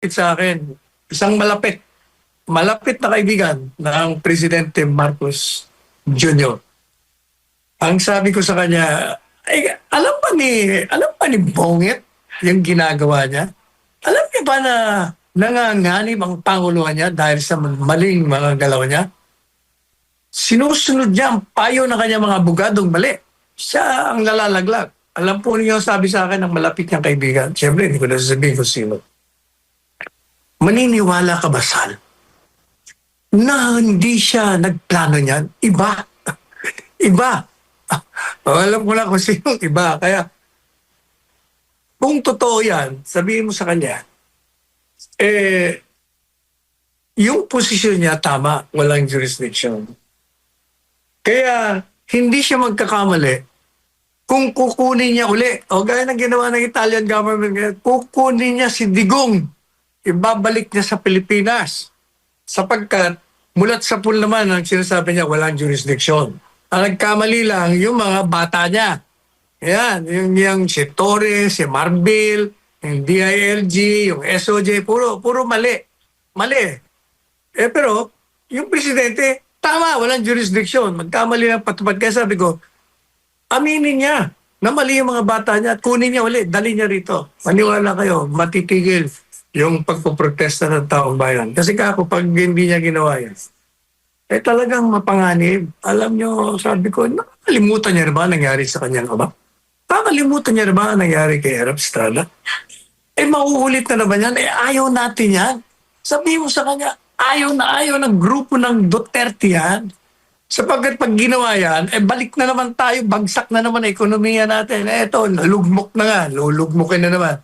lumapit sa akin, isang malapit na kaibigan ng Presidente Marcos Jr. Ang sabi ko sa kanya, ay, alam pa ni Bongit yung ginagawa niya? Alam niya ba na nanganganib ang panguluhan niya dahil sa maling mga galaw niya? Sinusunod niya ang payo ng kanyang mga abogadong mali. Siya ang nalalaglag. Alam po niyo sabi sa akin ng malapit niyang kaibigan. Siyempre, hindi ko na sasabihin kung sino. Maniniwala ka ba, Sal, na hindi siya nagplano niyan? Iba. Iba. Alam ko na kung sino iba. Kaya, kung totoo yan, sabihin mo sa kanya, yung posisyon niya tama, walang jurisdiction. Kaya, hindi siya magkakamali kung kukunin niya uli, o gaya ng ginawa ng Italian government, kukunin niya si Digong, ibabalik niya sa Pilipinas. Sapagkat, mulat sa pool naman ang sinasabi niya, walang jurisdiction. Ang nagkamali lang, yung mga bata niya. Yan, yung si Torres, si Marbil, yung DILG, yung SOJ, puro mali. Mali. Pero, yung presidente, tama, walang jurisdiction. Magkamali lang patupad. Kaya sabi ko, aminin niya na mali yung mga bata niya at kunin niya ulit, dali niya rito. Maniwala kayo, matitigil yung pagpoprotesta ng taong bayan. Kasi kako, pag hindi niya ginawa yan, talagang mapanganib. Alam niyo, sabi ko, nakalimutan niya na ba nangyari sa kanyang ama? Nakalimutan niya na ba nangyari kay Erap Estrada? Mauulit na naman yan. Ayaw natin yan. Sabihin mo sa kanya, ayaw ng grupo ng Duterte yan. Sapagkat pag ginawa yan, balik na naman tayo, bagsak na naman ang ekonomiya natin. Eto, nalugmok na nga, lulugmokin na naman.